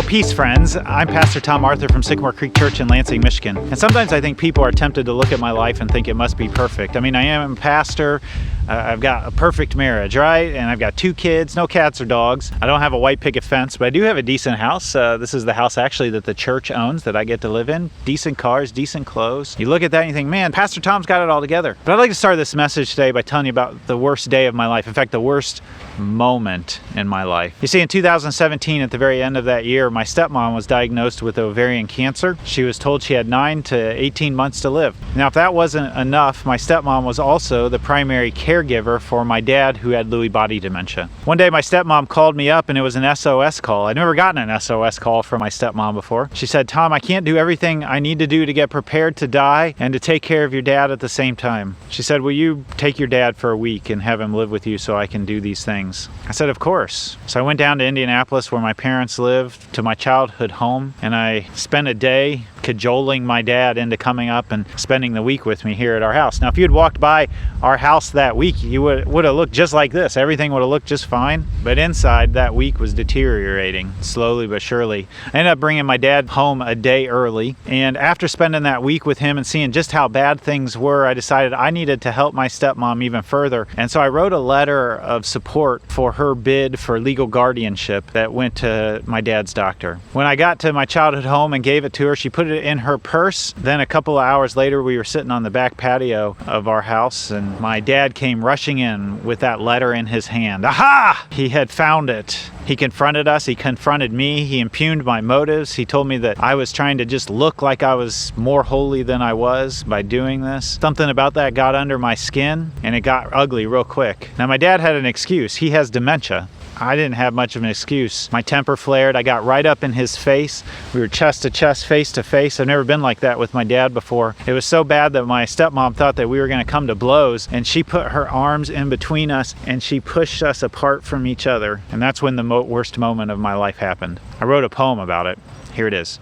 Peace, friends. I'm Pastor Tom Arthur from Sycamore Creek Church in Lansing, Michigan. And sometimes I think people are tempted to look at my life and think it must be perfect. I mean, I am a pastor. I've got a perfect marriage, right? And I've got 2 kids, no cats or dogs. I don't have a white picket fence, but I do have a decent house. This is the house actually that the church owns that I get to live in. Decent cars, decent clothes. You look at that and you think, man, Pastor Tom's got it all together. But I'd like to start this message today by telling you about the worst day of my life. In fact, the worst moment in my life. You see, in 2017, at the very end of that year, my stepmom was diagnosed with ovarian cancer. She was told she had 9 to 18 months to live. Now, if that wasn't enough, my stepmom was also the primary caregiver for my dad, who had Lewy body dementia. One day, my stepmom called me up and it was an SOS call. I'd never gotten an SOS call from my stepmom before. She said, Tom, I can't do everything I need to do to get prepared to die and to take care of your dad at the same time. She said, will you take your dad for a week and have him live with you so I can do these things? I said, of course. So I went down to Indianapolis where my parents lived, to my childhood home, and I spent a day cajoling my dad into coming up and spending the week with me here at our house. Now, if you had walked by our house that week, you would have looked just like this. Everything would have looked just fine, but inside that week was deteriorating slowly but surely. I ended up bringing my dad home a day early, and after spending that week with him and seeing just how bad things were, I decided I needed to help my stepmom even further, and so I wrote a letter of support for her bid for legal guardianship that went to my dad's doctor. When I got to my childhood home and gave it to her, she put it in her purse. Then a couple of hours later, we were sitting on the back patio of our house, and my dad came rushing in with that letter in his hand. Aha! He had found it. He confronted us. He confronted me. He impugned my motives. He told me that I was trying to just look like I was more holy than I was by doing this. Something about that got under my skin, and it got ugly real quick. Now, my dad had an excuse. He has dementia. I didn't have much of an excuse. My temper flared. I got right up in his face. We were chest to chest, face to face. I've never been like that with my dad before. It was so bad that my stepmom thought that we were going to come to blows, and she put her arms in between us and she pushed us apart from each other. And that's when the worst moment of my life happened. I wrote a poem about it. Here it is.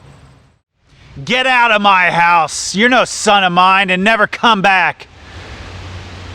Get out of my house. You're no son of mine, and never come back.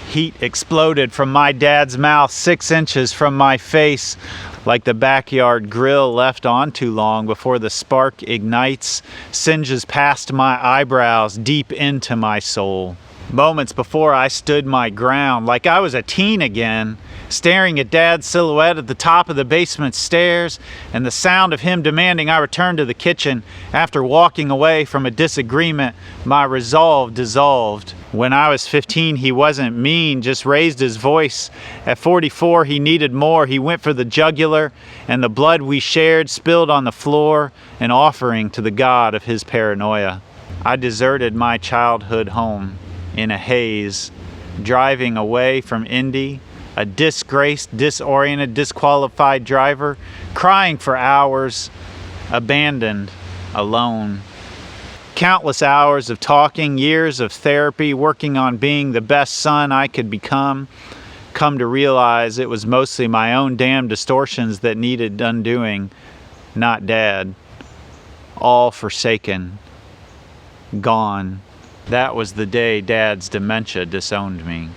Heat exploded from my dad's mouth 6 inches from my face, like the backyard grill left on too long before the spark ignites, singes past my eyebrows deep into my soul. Moments before I stood my ground, like I was a teen again, staring at Dad's silhouette at the top of the basement stairs, and the sound of him demanding I return to the kitchen. After walking away from a disagreement, my resolve dissolved. When I was 15, he wasn't mean, just raised his voice. At 44, he needed more. He went for the jugular, and the blood we shared spilled on the floor, an offering to the god of his paranoia. I deserted my childhood home in a haze, driving away from Indy, a disgraced, disoriented, disqualified driver, crying for hours, abandoned, alone. Countless hours of talking, years of therapy, working on being the best son I could become. Come to realize it was mostly my own damn distortions that needed undoing, not Dad. All forsaken. Gone. That was the day Dad's dementia disowned me.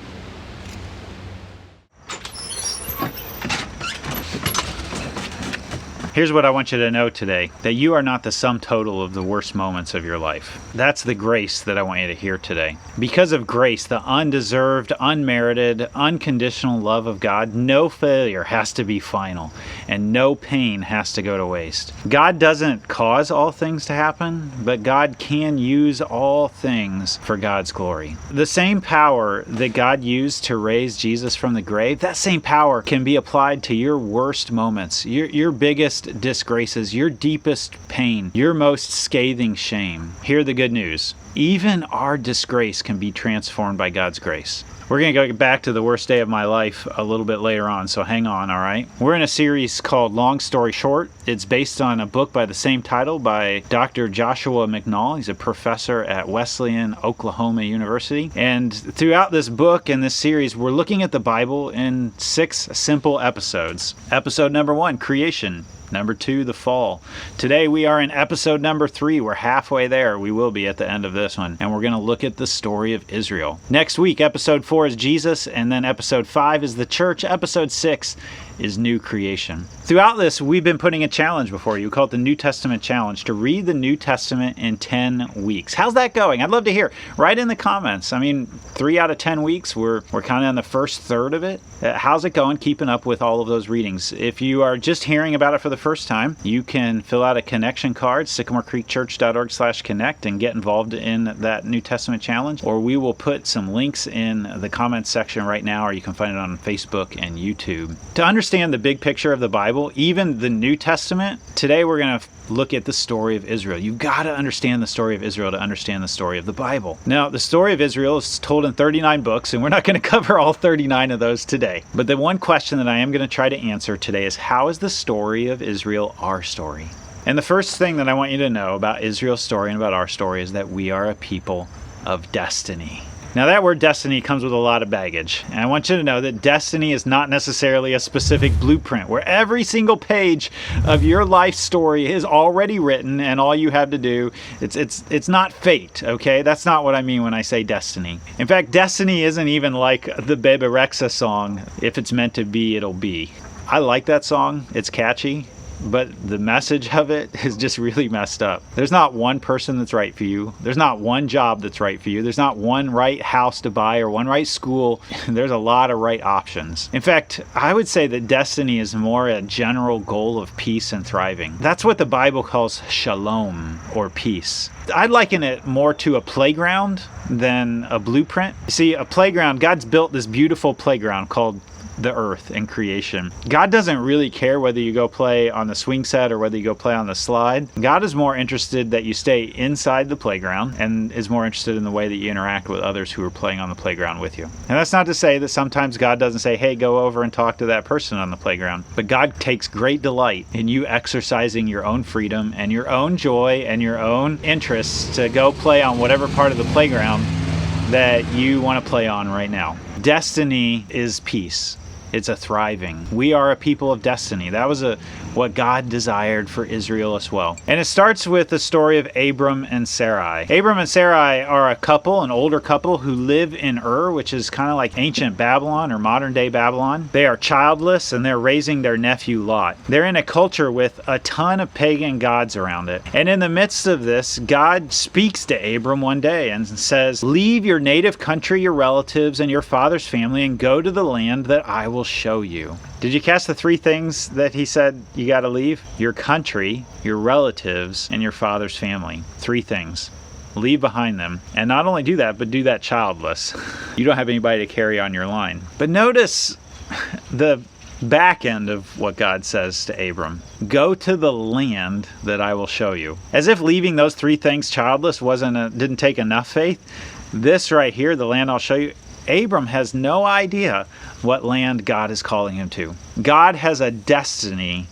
Here's what I want you to know today, that you are not the sum total of the worst moments of your life. That's the grace that I want you to hear today. Because of grace, the undeserved, unmerited, unconditional love of God, no failure has to be final, and no pain has to go to waste. God doesn't cause all things to happen, but God can use all things for God's glory. The same power that God used to raise Jesus from the grave, that same power can be applied to your worst moments, your biggest disgraces, your deepest pain, your most scathing shame. Hear the good news. Even our disgrace can be transformed by God's grace. We're going to go back to the worst day of my life a little bit later on, so hang on, all right? We're in a series called Long Story Short. It's based on a book by the same title by Dr. Joshua McNall. He's a professor at Wesleyan, Oklahoma University. And throughout this book and this series, we're looking at the Bible in 6 simple episodes. Episode number 1, creation. Number 2, the fall. Today we are in episode number 3. We're halfway there. We will be at the end of this one. And we're going to look at the story of Israel. Next week, episode 4 is Jesus. And then episode 5 is the church. Episode 6 is new creation. Throughout this, we've been putting a challenge before you. We call it the New Testament Challenge, to read the New Testament in 10 weeks. How's that going? I'd love to hear. Write in the comments. I mean, 3 out of 10 weeks, we're kind of on the first third of it. How's it going keeping up with all of those readings? If you are just hearing about it for the first time, you can fill out a connection card, sycamorecreekchurch.org/connect, and get involved in that New Testament Challenge. Or we will put some links in the comments section right now, or you can find it on Facebook and YouTube. To understand the big picture of the Bible, even the New Testament, today we're going to look at the story of Israel. You've got to understand the story of Israel to understand the story of the Bible. Now, the story of Israel is told in 39 books, and we're not going to cover all 39 of those today. But the one question that I am going to try to answer today is, how is the story of Israel our story? And the first thing that I want you to know about Israel's story and about our story is that we are a people of destiny. Now, that word destiny comes with a lot of baggage. And I want you to know that destiny is not necessarily a specific blueprint where every single page of your life story is already written and all you have to do, it's not fate, okay? That's not what I mean when I say destiny. In fact, destiny isn't even like the Bebe Rexha song, "If it's meant to be, it'll be." I like that song. It's catchy. But the message of it is just really messed up. There's not one person that's right for you. There's not one job that's right for you. There's not one right house to buy or one right school. There's a lot of right options. In fact, I would say that destiny is more a general goal of peace and thriving. That's what the Bible calls shalom, or peace. I'd liken it more to a playground than a blueprint. You see, a playground, God's built this beautiful playground called the earth and creation. God doesn't really care whether you go play on the swing set or whether you go play on the slide. God is more interested that you stay inside the playground and is more interested in the way that you interact with others who are playing on the playground with you. And that's not to say that sometimes God doesn't say, hey, go over and talk to that person on the playground. But God takes great delight in you exercising your own freedom and your own joy and your own interests to go play on whatever part of the playground that you want to play on right now. Destiny is peace. It's a thriving. We are a people of destiny. That was what God desired for Israel as well. And it starts with the story of Abram and Sarai. Abram and Sarai are a couple, an older couple, who live in Ur, which is kind of like ancient Babylon or modern day Babylon. They are childless and they're raising their nephew Lot. They're in a culture with a ton of pagan gods around it. And in the midst of this, God speaks to Abram one day and says, leave your native country, your relatives, and your father's family and go to the land that I will show you. Did you catch the 3 things that he said you got to leave? Your country, your relatives, and your father's family. 3 things. Leave behind them. And not only do that, but do that childless. You don't have anybody to carry on your line. But notice the back end of what God says to Abram. Go to the land that I will show you. As if leaving those 3 things childless didn't take enough faith. This right here, the land I'll show you, Abram has no idea what land God is calling him to. God has a destiny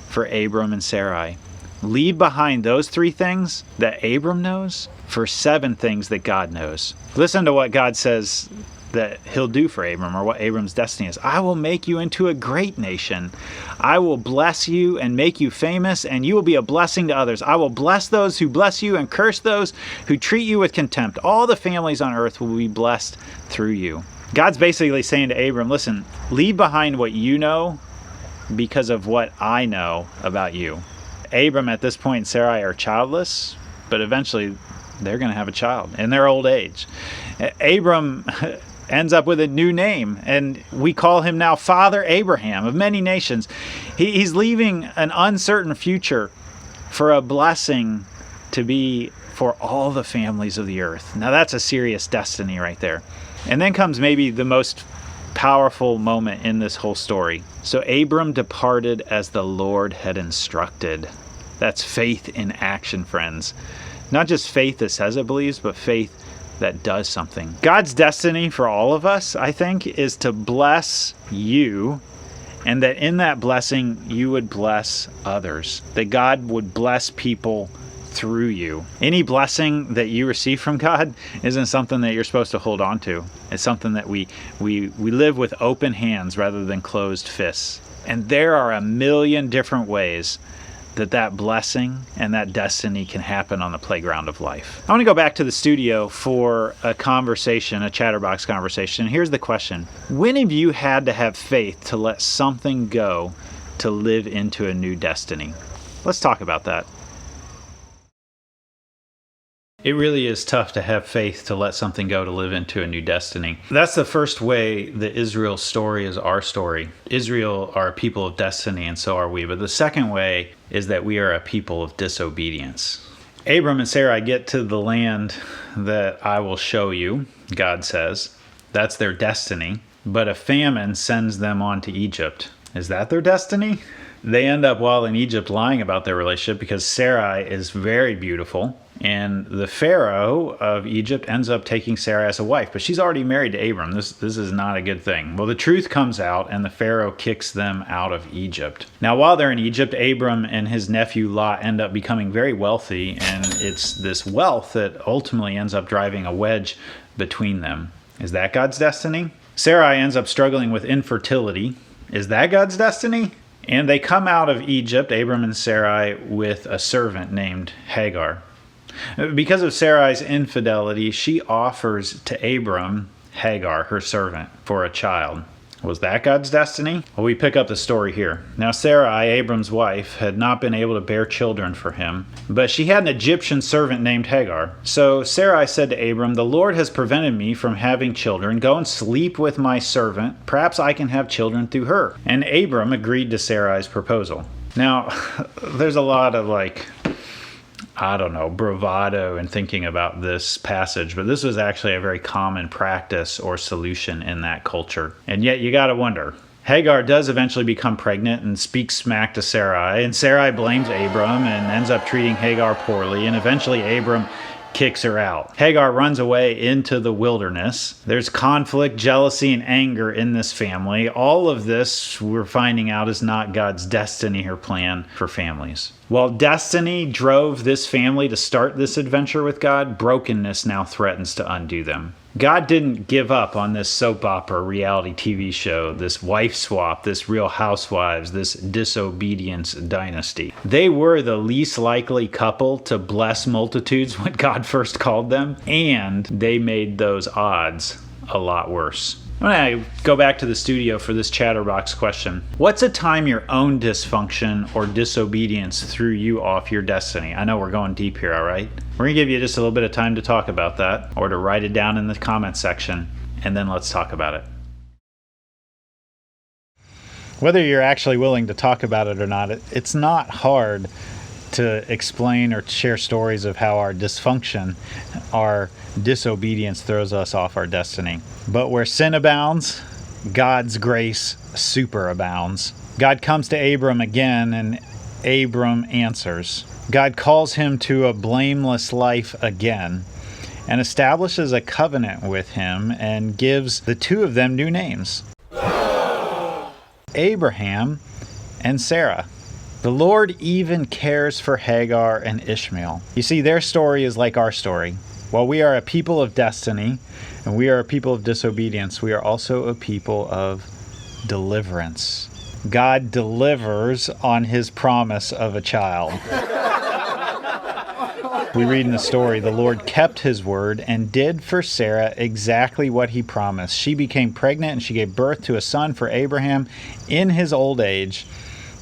for Abram and Sarai. Leave behind those 3 things that Abram knows for 7 things that God knows. Listen to what God says that he'll do for Abram, or what Abram's destiny is. I will make you into a great nation. I will bless you and make you famous, and you will be a blessing to others. I will bless those who bless you and curse those who treat you with contempt. All the families on earth will be blessed through you. God's basically saying to Abram, listen, leave behind what you know because of what I know about you. Abram at this point and Sarai are childless, but eventually they're going to have a child in their old age. Abram ends up with a new name, and we call him now Father Abraham of many nations. He's leaving an uncertain future for a blessing to be for all the families of the earth. Now that's a serious destiny right there. And then comes maybe the most powerful moment in this whole story. So Abram departed as the Lord had instructed. That's faith in action, friends. Not just faith that says it believes, but faith that does something. God's destiny for all of us, I think, is to bless you, and that in that blessing, you would bless others. That God would bless people through you. Any blessing that you receive from God isn't something that you're supposed to hold on to. It's something that we live with open hands rather than closed fists. And there are a million different ways that blessing and that destiny can happen on the playground of life. I want to go back to the studio for a conversation, a chatterbox conversation. Here's the question. When have you had to have faith to let something go to live into a new destiny? Let's talk about that. It really is tough to have faith to let something go to live into a new destiny. That's the first way that Israel's story is our story. Israel are a people of destiny, and so are we. But the second way is that we are a people of disobedience. Abram and Sarai get to the land that I will show you, God says. That's their destiny. But a famine sends them on to Egypt. Is that their destiny? They end up while in Egypt lying about their relationship because Sarai is very beautiful. And the Pharaoh of Egypt ends up taking Sarai as a wife, but she's already married to Abram. This is not a good thing. Well, the truth comes out, and the Pharaoh kicks them out of Egypt. Now, while they're in Egypt, Abram and his nephew Lot end up becoming very wealthy, and it's this wealth that ultimately ends up driving a wedge between them. Is that God's destiny? Sarai ends up struggling with infertility. Is that God's destiny? And they come out of Egypt, Abram and Sarai, with a servant named Hagar. Because of Sarai's infidelity, she offers to Abram Hagar, her servant, for a child. Was that God's destiny? Well, we pick up the story here. Now, Sarai, Abram's wife, had not been able to bear children for him, but she had an Egyptian servant named Hagar. So Sarai said to Abram, "The Lord has prevented me from having children. Go and sleep with my servant. Perhaps I can have children through her." And Abram agreed to Sarai's proposal. Now, there's a lot of bravado in thinking about this passage, but this was actually a very common practice or solution in that culture. And yet you got to wonder. Hagar does eventually become pregnant and speaks smack to Sarai, and Sarai blames Abram and ends up treating Hagar poorly, and eventually Abram kicks her out. Hagar runs away into the wilderness. There's conflict, jealousy, and anger in this family. All of this, we're finding out, is not God's destiny or plan for families. While destiny drove this family to start this adventure with God, brokenness now threatens to undo them. God didn't give up on this soap opera reality TV show, this wife swap, this Real Housewives, this Disobedience dynasty. They were the least likely couple to bless multitudes when God first called them, and they made those odds a lot worse. I'm going to go back to the studio for this chatterbox question. What's a time your own dysfunction or disobedience threw you off your destiny? I know we're going deep here, all right? We're going to give you just a little bit of time to talk about that or to write it down in the comments section, and then let's talk about it. Whether you're actually willing to talk about it or not, it's not hard to explain or share stories of how our dysfunction, our disobedience throws us off our destiny. But where sin abounds, God's grace superabounds. God comes to Abram again, and Abram answers. God calls him to a blameless life again and establishes a covenant with him and gives the two of them new names, Abraham and Sarah. The Lord even cares for Hagar and Ishmael. You see, their story is like our story. While we are a people of destiny and we are a people of disobedience, we are also a people of deliverance. God delivers on his promise of a child. We read in the story, the Lord kept his word and did for Sarah exactly what he promised. She became pregnant and she gave birth to a son for Abraham in his old age.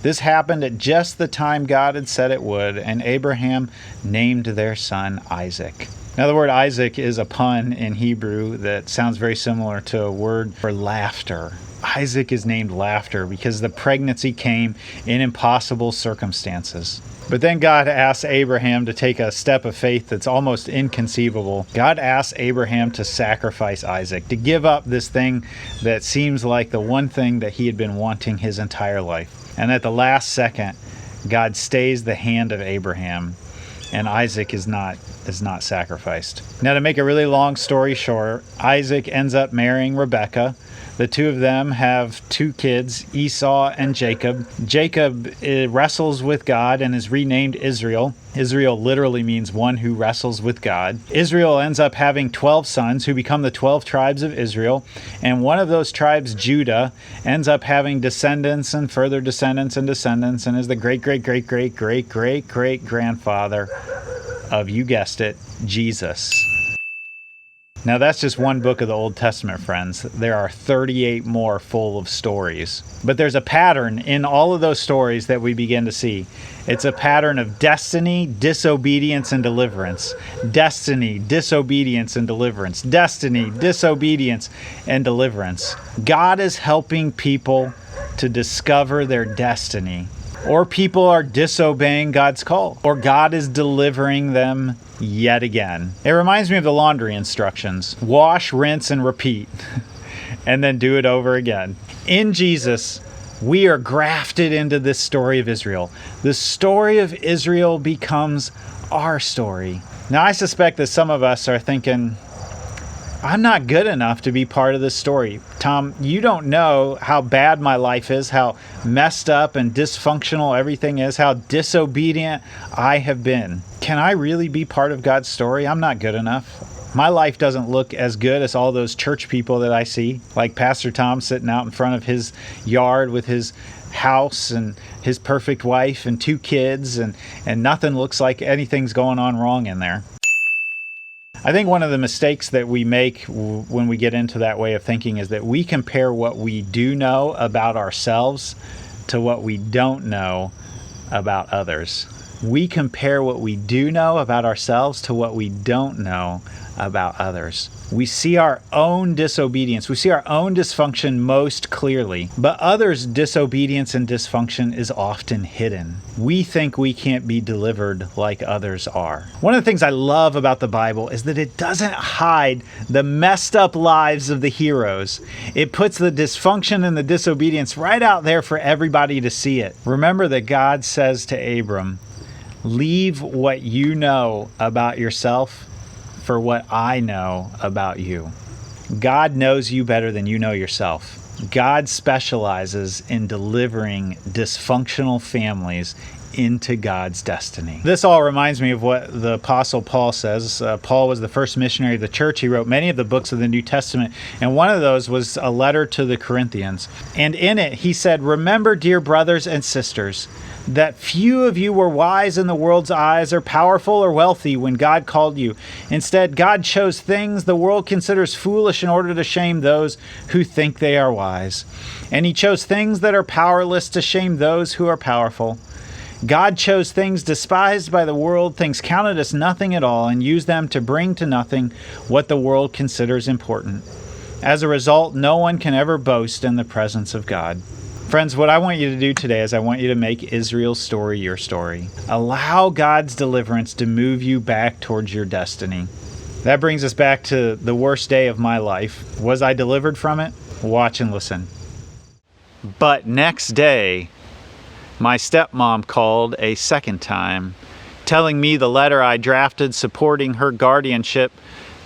This happened at just the time God had said it would, and Abraham named their son Isaac. Now, the word Isaac is a pun in Hebrew that sounds very similar to a word for laughter. Isaac is named Laughter because the pregnancy came in impossible circumstances. But then God asks Abraham to take a step of faith that's almost inconceivable. God asks Abraham to sacrifice Isaac, to give up this thing that seems like the one thing that he had been wanting his entire life. And at the last second, God stays the hand of Abraham, and Isaac is not sacrificed. Now, to make a really long story short, Isaac ends up marrying Rebekah, The two of them have two kids, Esau and Jacob. Jacob wrestles with God and is renamed Israel. Israel literally means one who wrestles with God. Israel ends up having 12 sons who become the 12 tribes of Israel. And one of those tribes, Judah, ends up having descendants and further descendants and descendants and is the great-great-great-great-great-great-grandfather of, you guessed it, Jesus. Now that's just one book of the Old Testament, friends. There are 38 more full of stories. But there's a pattern in all of those stories that we begin to see. It's a pattern of destiny, disobedience, and deliverance. Destiny, disobedience, and deliverance. Destiny, disobedience, and deliverance. God is helping people to discover their destiny. Or people are disobeying God's call. Or God is delivering them yet again. It reminds me of the laundry instructions. Wash, rinse, and repeat. And then do it over again. In Jesus, we are grafted into this story of Israel. The story of Israel becomes our story. Now, I suspect that some of us are thinking, I'm not good enough to be part of this story. Tom, you don't know how bad my life is, how messed up and dysfunctional everything is, how disobedient I have been. Can I really be part of God's story? I'm not good enough. My life doesn't look as good as all those church people that I see, like Pastor Tom sitting out in front of his yard with his house and his perfect wife and two kids, and nothing looks like anything's going on wrong in there. I think one of the mistakes that we make when we get into that way of thinking is that we compare what we do know about ourselves to what we don't know about others. We compare what we do know about ourselves to what we don't know about others. We see our own disobedience. We see our own dysfunction most clearly, but others' disobedience and dysfunction is often hidden. We think we can't be delivered like others are. One of the things I love about the Bible is that it doesn't hide the messed up lives of the heroes. It puts the dysfunction and the disobedience right out there for everybody to see it. Remember that God says to Abram, leave what you know about yourself for what I know about you. God knows you better than you know yourself. God specializes in delivering dysfunctional families into God's destiny. This all reminds me of what the Apostle Paul says. Paul was the first missionary of the church. He wrote many of the books of the New Testament, and one of those was a letter to the Corinthians. And in it, he said, remember, dear brothers and sisters, that few of you were wise in the world's eyes or powerful or wealthy when God called you. Instead, God chose things the world considers foolish in order to shame those who think they are wise. And he chose things that are powerless to shame those who are powerful. God chose things despised by the world, things counted as nothing at all, and used them to bring to nothing what the world considers important. As a result, no one can ever boast in the presence of God. Friends, what I want you to do today is I want you to make Israel's story your story. Allow God's deliverance to move you back towards your destiny. That brings us back to the worst day of my life. Was I delivered from it? Watch and listen. But next day, my stepmom called a second time, telling me the letter I drafted supporting her guardianship,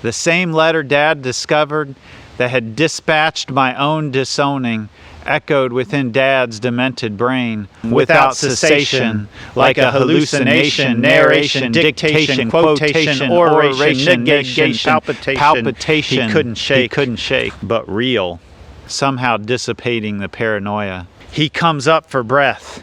the same letter Dad discovered that had dispatched my own disowning, echoed within Dad's demented brain without cessation, like a hallucination, narration, dictation, quotation, oration, negation, palpitation. He couldn't shake, but real, somehow dissipating the paranoia. He comes up for breath.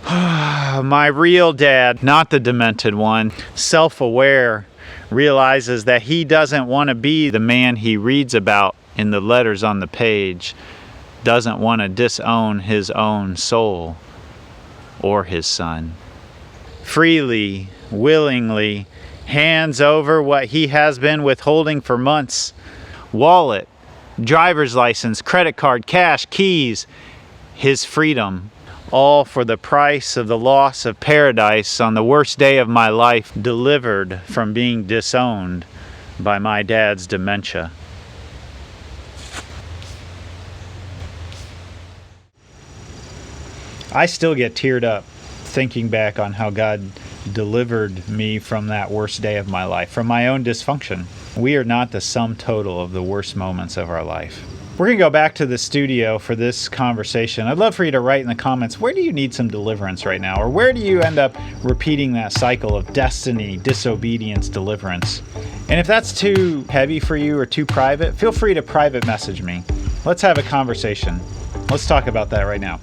My real dad, not the demented one, self-aware, realizes that he doesn't want to be the man he reads about in the letters on the page, doesn't want to disown his own soul or his son. Freely, willingly, hands over what he has been withholding for months. Wallet, driver's license, credit card, cash, keys, his freedom, all for the price of the loss of paradise on the worst day of my life, delivered from being disowned by my dad's dementia. I still get teared up thinking back on how God delivered me from that worst day of my life, from my own dysfunction. We are not the sum total of the worst moments of our life. We're going to go back to the studio for this conversation. I'd love for you to write in the comments, where do you need some deliverance right now? Or where do you end up repeating that cycle of destiny, disobedience, deliverance? And if that's too heavy for you or too private, feel free to private message me. Let's have a conversation. Let's talk about that right now.